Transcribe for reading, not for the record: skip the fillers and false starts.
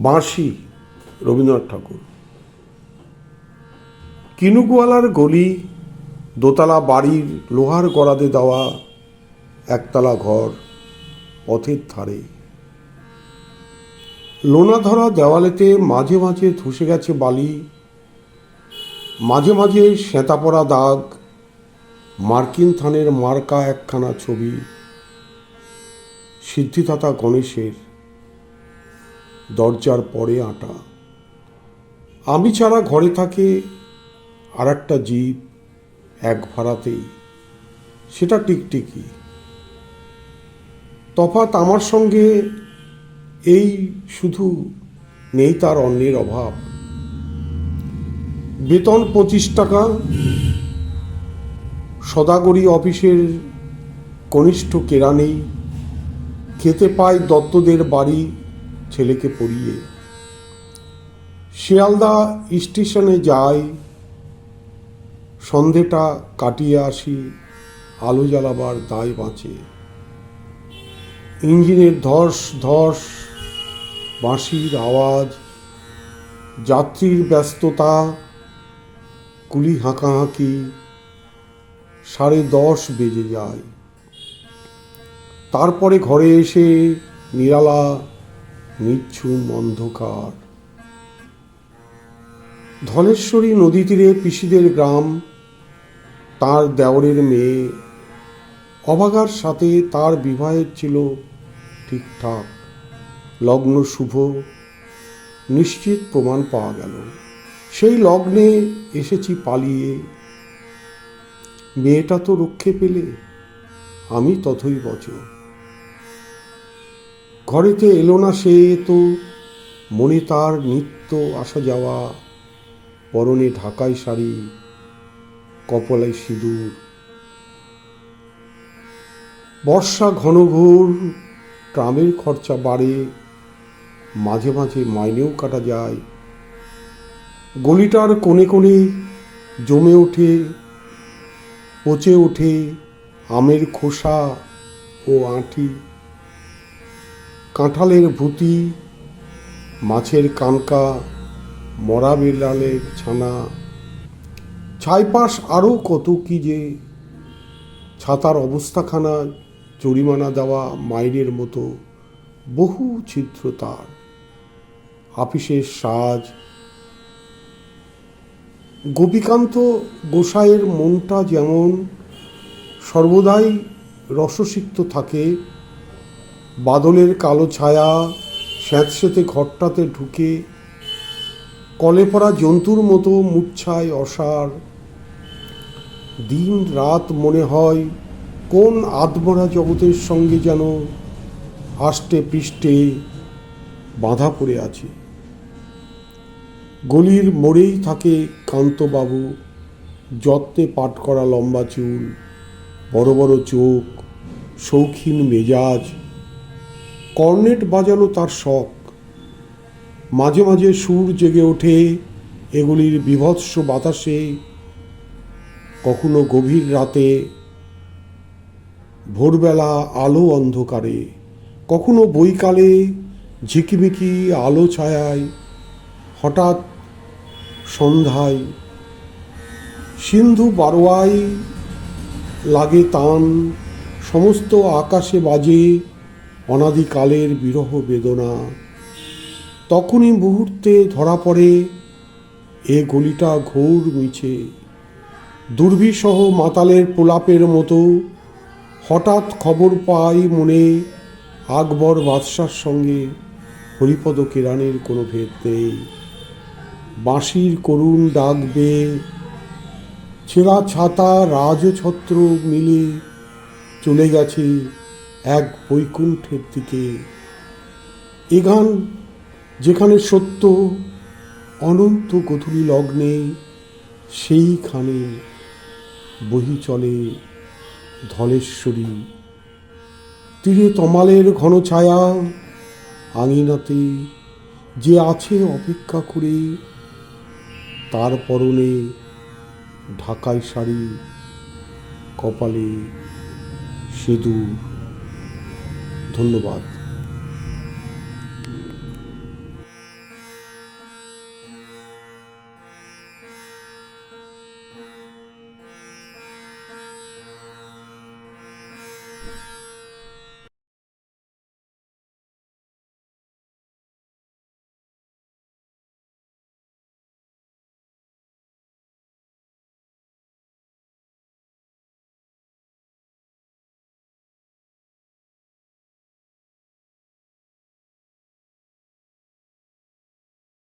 বাঁশি, রবীন্দ্রনাথ ঠাকুর। কিনুকওয়ালার গলি, দোতলা বাড়ির লোহার গড়াদে দেওয়া একতলা ঘর, পথের ধারে। লোনা ধরা দেওয়ালেতে মাঝে মাঝে ধসে গেছে বালি, মাঝে মাঝে সেঁতা পড়া দাগ, মার্কিন থানের মার্কা একখানা ছবি, সিদ্ধিদাতা গণেশের, দরজার পরে আঁটা। আমি ছাড়া ঘরে থাকে আর একটা জীব, এক ভাড়াতেই, সেটা টিকটিকি। তফাৎ আমার সঙ্গে এই শুধু নেই তার অন্যের অভাব। বেতন 25 টাকা, সদাগরি অফিসের কনিষ্ঠ কেরানি, খেতে পায় দত্তদের বাড়ি ছেলেকে পড়িয়ে। শিয়ালদা স্টেশনে যাই, সন্ধেটা কাটিয়ে আসি, আলো জ্বালাবার দায় বাঁচে। ইঞ্জিনের ধস ধস, বাঁশির আওয়াজ, যাত্রীর ব্যস্ততা, কুলি হাঁকাহাঁকি, 10:30 বেজে যায়। তারপরে ঘরে এসে নিরালা নিঝুম অন্ধকার। ধলেশ্বরী নদী তীরে পিসিদের গ্রাম, তার দেওরের মেয়ে। অভাগার সাথে তার বিবাহের ছিল ঠিকঠাক, লগ্ন শুভ, নিশ্চিত প্রমাণ পাওয়া গেল। সেই লগ্নে এসেছি পালিয়ে। মেয়েটা তো রক্ষে পেলে, আমি তথই বচ। ঘরেতে এলো না সে তো, মনে তার নিত্য আসা যাওয়া, পরনে ঢাকাই শাড়ি, কপালে সিঁদুর। বর্ষা ঘনঘোর, ট্রামের খরচা বাড়ে, মাঝে মাঝে মাইনেও কাটা যায়। গলিটার কোণে কোণে জমে ওঠে, পচে ওঠে আমের খোসা ও আঁটি, কাঁঠালের ভুতি, মাছের কানকা, মরা বিড়ালের ছানা, ছাইপাশ আরও কত কি যে। ছাতার অবস্থাখানা জরিমানা দেওয়া মাইনের মতো, বহু ছিদ্র তার। আপিসের সাজ। গোপীকান্ত গোসাইয়ের মনটা যেমন সর্বদাই রসসিক্ত থাকে, বাদলের কালো ছায়া স্যাঁতসেঁতে ঘরটাতে ঢুকে কলে পড়া জন্তুর মতো মূর্ছায় অসার। দিন রাত মনে হয় কোন আধমরা জগতের সঙ্গে যেন আষ্টে পৃষ্ঠে বাঁধা পড়ে আছে। গলির মোড়েই থাকে কান্তবাবু, যত্নে পাট করা লম্বা চুল, বড় বড় চোখ, শৌখিন মেজাজ। কর্নেট বাজানো তার শখ। মাঝে মাঝে সুর জেগে ওঠে এগুলির বীভৎস বাতাসে, কখনো গভীর রাতে, ভোরবেলা আলো অন্ধকারে, কখনো বৈকালে ঝিকিমিকি আলো ছায়ায়, হঠাৎ সন্ধ্যায়। সিন্ধু বারোয়ায় লাগে তান, সমস্ত আকাশে বাজে অনাদিকালের বিরহ বেদনা। তখনই মুহূর্তে ধরা পড়ে এ গলিটা ঘোর মিছে। দুর্বিসহ মাতালের প্রলাপের মতো হঠাৎ খবর পাই মনে, আকবর বাদশার সঙ্গে হরিপদ কেরানের কোনো ভেদ নেই। বাঁশির করুণ ডাক বেয়ে ছেঁড়া ছাতা রাজছত্র মিলে চলে গেছে এক বৈকুণ্ঠের দিকে। এ গান যেখানে সত্য, অনন্ত গধূলি লগ্নে, সেইখানে বহি চলে ধলেশ্বরী। তীরে তমালের ঘন ছায়া, আঙিনাতে যে আছে অপেক্ষা করে, তার পরনে ঢাকাই শাড়ি, কপালে সিঁদুর। ধন্যবাদ।